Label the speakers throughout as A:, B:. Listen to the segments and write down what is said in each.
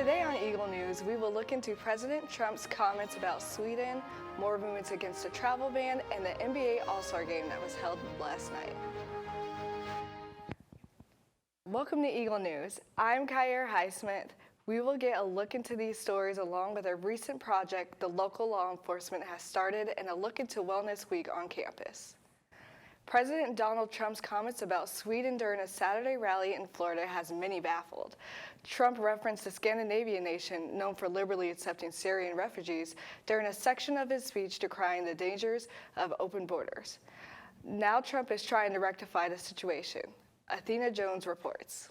A: Today on Eagle News, we will look into President Trump's comments about Sweden, more movements against a travel ban, and the NBA All-Star Game that was held last night. Welcome to Eagle News. I'm Kyer Highsmith. We will get a look into these stories along with a recent project the local law enforcement has started and a look into Wellness Week on campus. President Donald Trump's comments about Sweden during a Saturday rally in Florida has many baffled. Trump referenced the Scandinavian nation known for liberally accepting Syrian refugees during a section of his speech decrying the dangers of open borders. Now Trump is trying to rectify the situation. Athena Jones reports.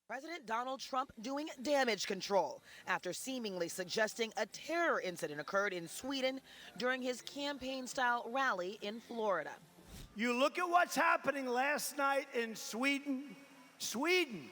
B: President Donald Trump doing damage control after seemingly suggesting a terror incident occurred in Sweden during his campaign-style rally in Florida.
C: You look at what's happening last night in Sweden. Sweden.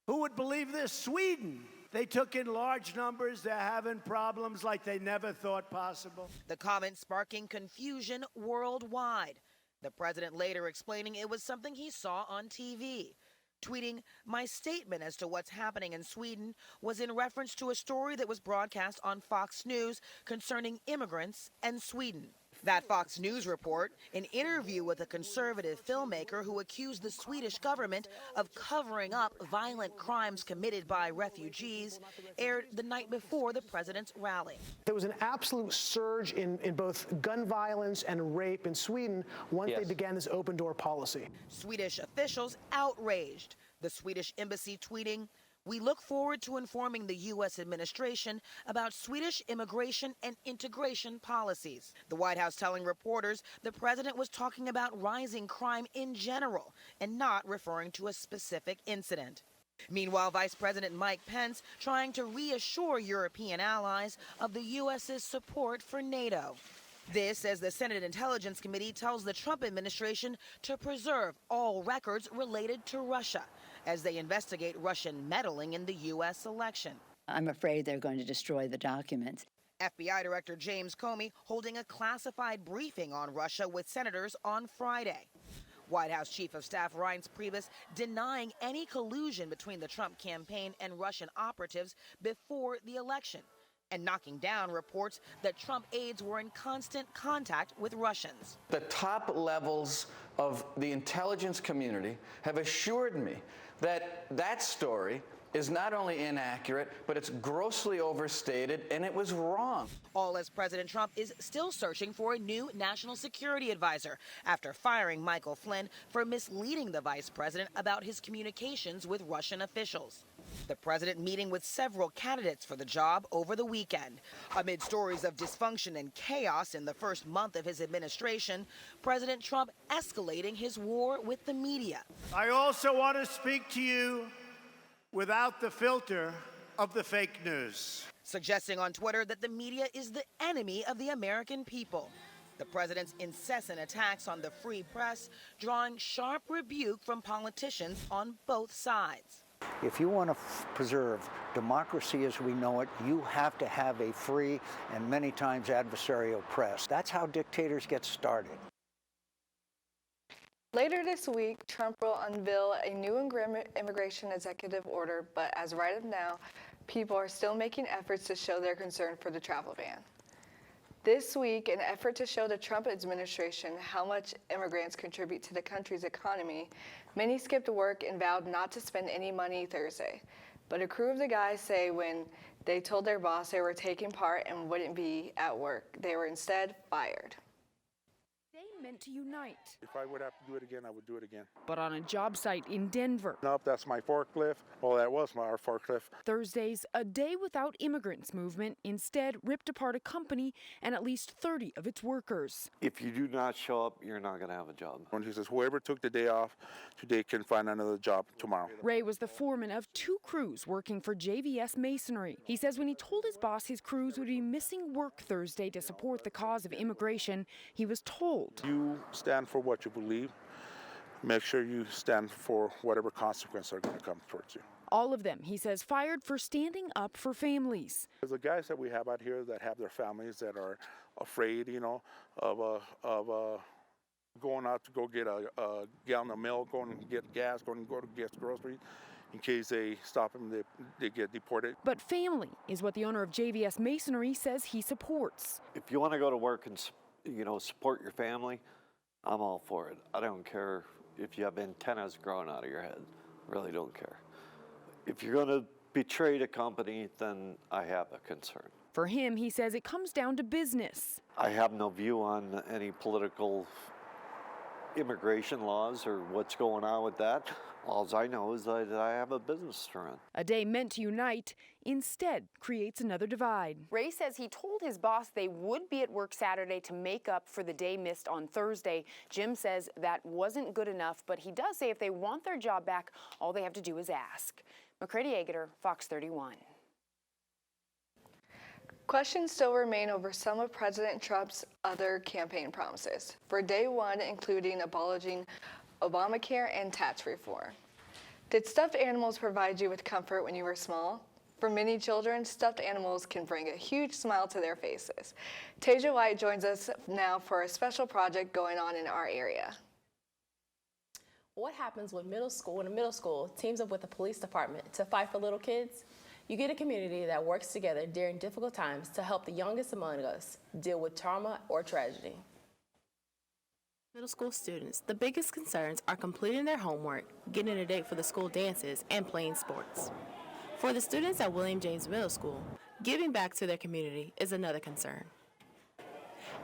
C: Who would believe this? Sweden. They took in large numbers. They're having problems like they never thought possible.
B: The comment sparking confusion worldwide. The president later explaining it was something he saw on TV. Tweeting, "My statement as to what's happening in Sweden was in reference to a story that was broadcast on Fox News concerning immigrants and Sweden." That Fox News report, an interview with a conservative filmmaker who accused the Swedish government of covering up violent crimes committed by refugees, aired the night before the president's rally.
D: There was an absolute surge in both gun violence and rape in Sweden once they began this open door policy.
B: Swedish officials outraged. The Swedish embassy tweeting, "We look forward to informing the U.S. administration about Swedish immigration and integration policies." The White House telling reporters the president was talking about rising crime in general and not referring to a specific incident. Meanwhile, Vice President Mike Pence trying to reassure European allies of the U.S.'s support for NATO. This as the Senate Intelligence Committee tells the Trump administration to preserve all records related to Russia as they investigate Russian meddling in the U.S. election.
E: I'm afraid they're going to destroy the documents.
B: FBI Director James Comey holding a classified briefing on Russia with senators on Friday. White House Chief of Staff Reince Priebus denying any collusion between the Trump campaign and Russian operatives before the election, and knocking down reports that Trump aides were in constant contact with Russians.
F: The top levels of the intelligence community have assured me that that story is not only inaccurate, but it's grossly overstated, and it was wrong.
B: All as President Trump is still searching for a new national security advisor after firing Michael Flynn for misleading the vice president about his communications with Russian officials. The president meeting with several candidates for the job over the weekend. Amid stories of dysfunction and chaos in the first month of his administration, President Trump escalating his war with the media.
C: I also want to speak to you without the filter of the fake news.
B: Suggesting on Twitter that the media is the enemy of the American people. The president's incessant attacks on the free press drawing sharp rebuke from politicians on both sides.
G: If you want to preserve democracy as we know it, you have to have a free and many times adversarial press. That's how dictators get started.
A: Later this week, Trump will unveil a new immigration executive order, but as right of now, people are still making efforts to show their concern for the travel ban. This week, an effort to show the Trump administration how much immigrants contribute to the country's economy, many skipped work and vowed not to spend any money Thursday. But a crew of the guys say when they told their boss they were taking part and wouldn't be at work, they were instead fired.
H: They meant to unite.
I: If I would have to do it again, I would do it again.
H: But on a job site in Denver.
I: Nope, that's my forklift. Well, that was our forklift.
H: Thursday's A Day Without Immigrants movement instead ripped apart a company and at least 30 of its workers.
J: If you do not show up, you're not going to have a job.
I: When he says, whoever took the day off today can find another job tomorrow.
H: Ray was the foreman of 2 crews working for JVS Masonry. He says when he told his boss his crews would be missing work Thursday to support the cause of immigration, he was told.
I: You stand for what you believe. Make sure you stand for whatever consequences are going to come towards you.
H: All of them, he says, fired for standing up for families.
I: The guys that we have out here that have their families that are afraid, of going out to go get a gallon of milk, going to get gas, going to go to get groceries. in case they stop them, they get deported.
H: But family is what the owner of JVS Masonry says he supports.
J: If you want to go to work and support your family, I'm all for it. I don't care if you have antennas growing out of your head. Really don't care. If you're going to betray the company, then I have a concern.
H: For him, he says it comes down to business.
J: I have no view on any political immigration laws or what's going on with that. All I know is that I have a business to run.
H: A day meant to unite instead creates another divide. Ray says he told his boss they would be at work Saturday to make up for the day missed on Thursday. Jim says that wasn't good enough, but he does say if they want their job back, all they have to do is ask. McCready Agutter, Fox 31.
A: Questions still remain over some of President Trump's other campaign promises, for day one, including abolishing Obamacare and tax reform. Did stuffed animals provide you with comfort when you were small? For many children, stuffed animals can bring a huge smile to their faces. Tasia White joins us now for a special project going on in our area.
K: What happens when in a middle school teams up with the police department to fight for little kids? You get a community that works together during difficult times to help the youngest among us deal with trauma or tragedy. Middle school students, the biggest concerns are completing their homework, getting a date for the school dances, and playing sports. For the students at William James Middle School, giving back to their community is another concern.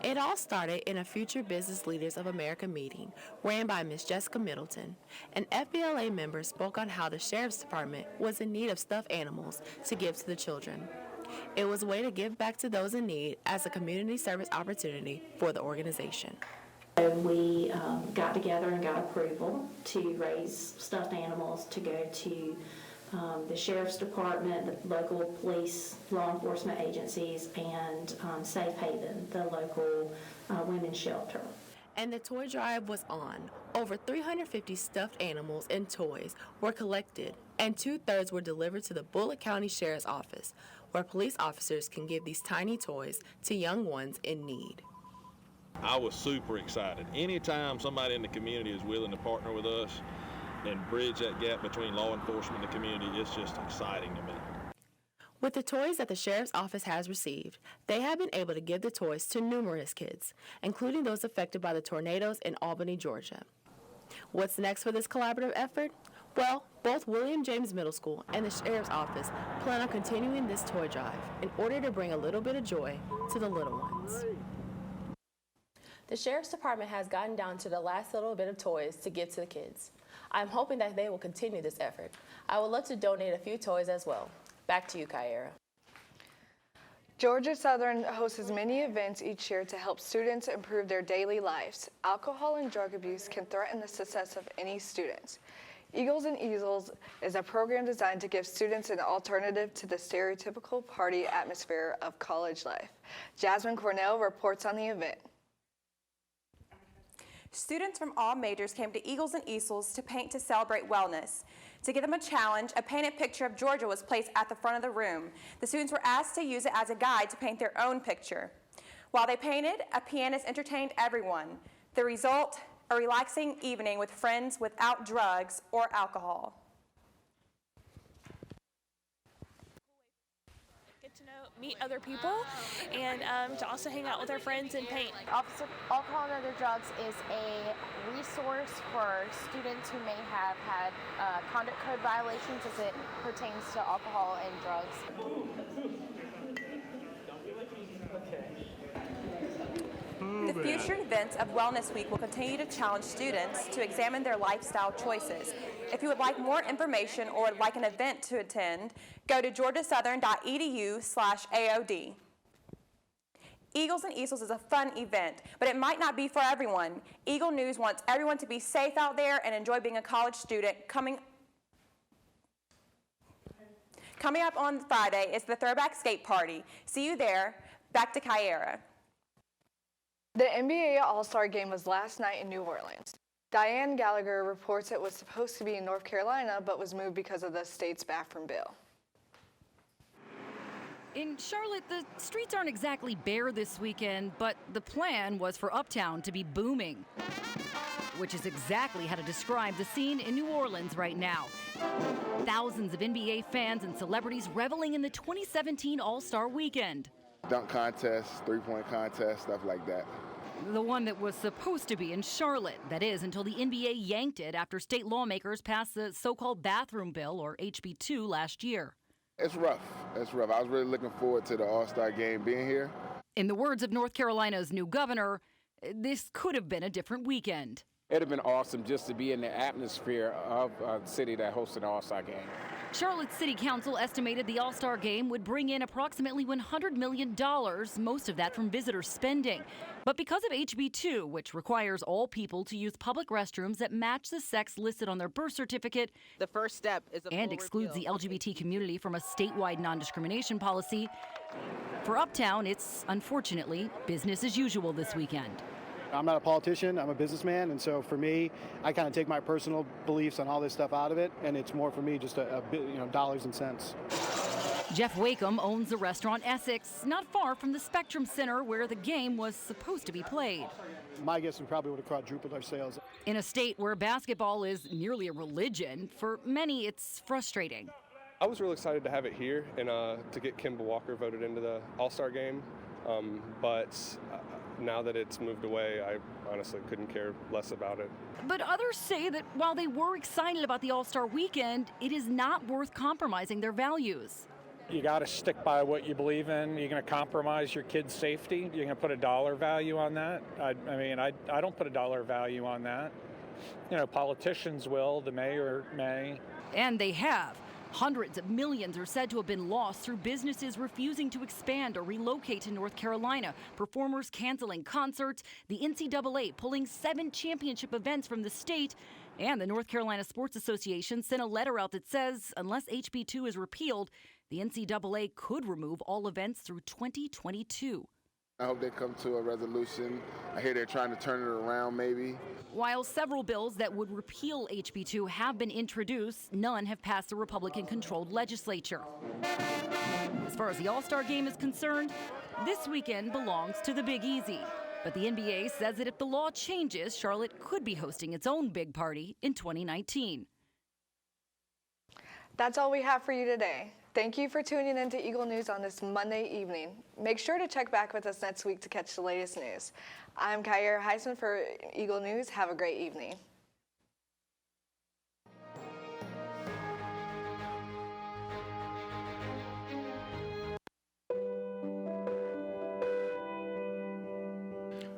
K: It all started in a Future Business Leaders of America meeting ran by Ms. Jessica Middleton. An FBLA member spoke on how the Sheriff's Department was in need of stuffed animals to give to the children. It was a way to give back to those in need as a community service opportunity for the organization.
L: We got together and got approval to raise stuffed animals to go to the Sheriff's Department, the local police, law enforcement agencies, and Safe Haven, the local women's shelter.
K: And the toy drive was on. Over 350 stuffed animals and toys were collected, and 2/3 were delivered to the Bullitt County Sheriff's Office, where police officers can give these tiny toys to young ones in need.
M: I was super excited. Anytime somebody in the community is willing to partner with us and bridge that gap between law enforcement and the community, it's just exciting to me.
K: With the toys that the Sheriff's Office has received, they have been able to give the toys to numerous kids, including those affected by the tornadoes in Albany, Georgia. What's next for this collaborative effort? Well, both William James Middle School and the Sheriff's Office plan on continuing this toy drive in order to bring a little bit of joy to the little ones. The Sheriff's Department has gotten down to the last little bit of toys to give to the kids. I'm hoping that they will continue this effort. I would love to donate a few toys as well. Back to you, Kyra.
A: Georgia Southern hosts many events each year to help students improve their daily lives. Alcohol and drug abuse can threaten the success of any students. Eagles and Easels is a program designed to give students an alternative to the stereotypical party atmosphere of college life. Jasmine Cornell reports on the event.
N: Students from all majors came to Eagles and Easels to paint to celebrate wellness. To give them a challenge, a painted picture of Georgia was placed at the front of the room. The students were asked to use it as a guide to paint their own picture. While they painted, a pianist entertained everyone. The result, a relaxing evening with friends without drugs or alcohol.
O: Meet other people and to also hang out with our friends and paint.
P: Alcohol and Other Drugs is a resource for students who may have had conduct code violations as it pertains to alcohol and drugs.
N: The future events of Wellness Week will continue to challenge students to examine their lifestyle choices. If you would like more information or would like an event to attend, go to georgiasouthern.edu/AOD. Eagles and Easels is a fun event, but it might not be for everyone. Eagle News wants everyone to be safe out there and enjoy being a college student. Coming up on Friday is the Throwback Skate Party. See you there. Back to Kyra.
A: The NBA All-Star Game was last night in New Orleans. Diane Gallagher reports it was supposed to be in North Carolina, but was moved because of the state's bathroom bill.
Q: In Charlotte, the streets aren't exactly bare this weekend, but the plan was for Uptown to be booming. which is exactly how to describe the scene in New Orleans right now. Thousands of NBA fans and celebrities reveling in the 2017 All-Star Weekend.
R: Dunk contest, three-point contest, stuff like that.
Q: The one that was supposed to be in Charlotte. That is, until the NBA yanked it after state lawmakers passed the so-called bathroom bill, or HB2, last year.
R: It's rough. It's rough. I was really looking forward to the All-Star game being here.
Q: In the words of North Carolina's new governor, this could have been a different weekend.
S: It would have been awesome just to be in the atmosphere of a city that hosted an All-Star game.
Q: Charlotte City Council estimated the All-Star game would bring in approximately $100 million, most of that from visitor spending. But because of HB2, which requires all people to use public restrooms that match the sex listed on their birth certificate,
B: The first step is a
Q: and
B: full
Q: excludes the
B: repeal.
Q: LGBT community from a statewide non-discrimination policy, for Uptown, it's unfortunately business as usual this weekend.
T: I'm not a politician, I'm a businessman, and so for me, I kind of take my personal beliefs on all this stuff out of it, and it's more for me just a bit, dollars and cents.
Q: Jeff Wakeham owns the restaurant Essex, not far from the Spectrum Center where the game was supposed to be played.
T: My guess, we probably would have quadrupled our sales.
Q: In a state where basketball is nearly a religion, for many it's frustrating.
U: I was really excited to have it here and to get Kemba Walker voted into the All-Star game, but now that it's moved away, I honestly couldn't care less about it.
Q: But others say that while they were excited about the All-Star weekend, it is not worth compromising their values.
V: You got to stick by what you believe in. You're going to compromise your kids' safety. You're going to put a dollar value on that. I don't put a dollar value on that. Politicians will, the mayor may.
Q: And they have. Hundreds of millions are said to have been lost through businesses refusing to expand or relocate to North Carolina, performers canceling concerts, the NCAA pulling 7 championship events from the state, and the North Carolina Sports Association sent a letter out that says unless HB2 is repealed, the NCAA could remove all events through 2022.
R: I hope they come to a resolution. I hear they're trying to turn it around maybe.
Q: While several bills that would repeal HB2 have been introduced, none have passed the Republican-controlled legislature. As far as the All-Star game is concerned, this weekend belongs to the Big Easy. But the NBA says that if the law changes, Charlotte could be hosting its own big party in 2019.
A: That's all we have for you today. Thank you for tuning in to Eagle News on this Monday evening. Make sure to check back with us next week to catch the latest news. I'm Kyer Heisman for Eagle News. Have a great evening.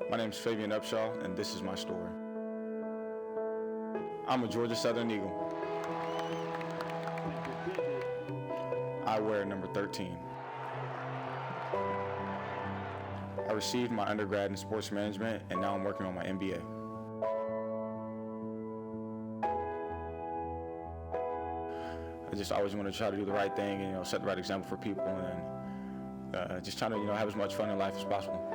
W: My name is Fabian Upshaw, and this is my story. I'm a Georgia Southern Eagle. I wear number 13. I received my undergrad in sports management, and now I'm working on my MBA. I just always want to try to do the right thing and set the right example for people, and just trying to have as much fun in life as possible.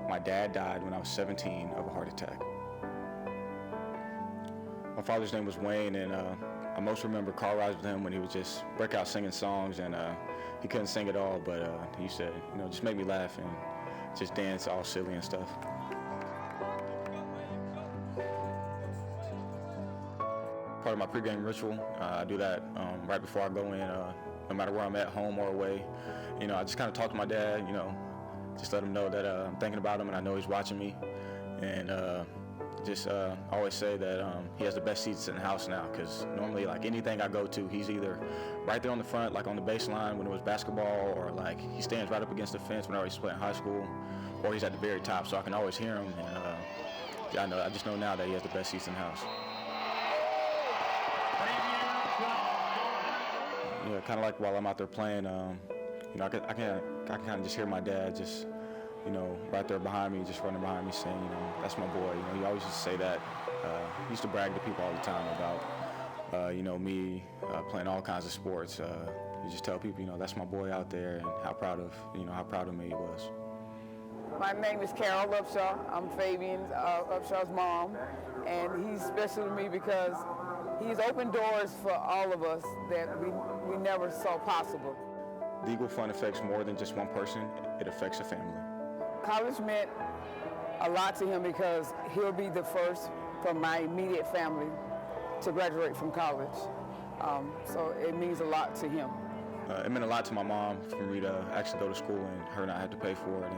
W: My dad died when I was 17 of a heart attack. My father's name was Wayne, and I most remember car rides with him when he would just break out singing songs, and he couldn't sing at all, but he said, just make me laugh and just dance all silly and stuff. Part of my pregame ritual, I do that right before I go in, no matter where I'm at, home or away. I just kind of talk to my dad, just let him know that I'm thinking about him and I know he's watching me. And just always say that he has the best seats in the house now, because normally anything I go to, he's either right there on the front, like on the baseline when it was basketball, or he stands right up against the fence whenever he's playing high school, or he's at the very top, so I can always hear him. And I just know now that he has the best seats in the house. Yeah, kind of like while I'm out there playing, I can kind of just hear my dad just, right there behind me, just running behind me saying, that's my boy. He always used to say that. He used to brag to people all the time about, me playing all kinds of sports. He just tell people, that's my boy out there, and how proud of me he was.
X: My name is Carol Upshaw. I'm Fabian Upshaw's mom, and he's special to me because he's opened doors for all of us that we never saw possible.
W: The Eagle Fund affects more than just one person, it affects a family.
X: College meant a lot to him because he'll be the first from my immediate family to graduate from college. So it means a lot to him.
W: It meant a lot to my mom for me to actually go to school and her not have to pay for it.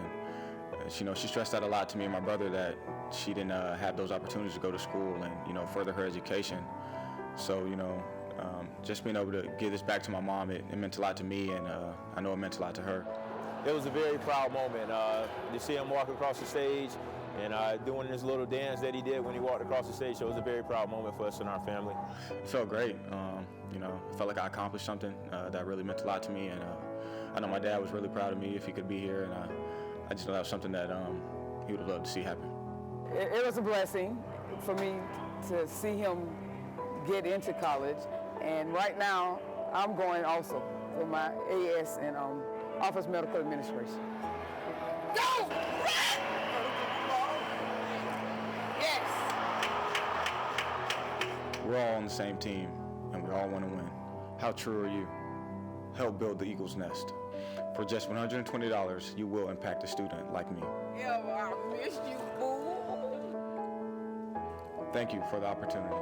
W: And she stressed out a lot to me and my brother that she didn't have those opportunities to go to school and further her education. So just being able to give this back to my mom, it meant a lot to me, and I know it meant a lot to her.
C: It was a very proud moment to see him walk across the stage and doing this little dance that he did when he walked across the stage. So it was a very proud moment for us and our family.
W: It felt great. I felt like I accomplished something that really meant a lot to me, and I know my dad was really proud of me if he could be here, and I just know that was something that he would have loved to see happen.
X: It was a blessing for me to see him get into college, and right now I'm going also for my AS in Office Medical Administration.
D: Go! Yes!
W: We're all on the same team, and we all want to win. How true are you? Help build the Eagle's Nest. For just $120, you will impact a student like me.
D: I missed you, boo.
W: Thank you for the opportunity.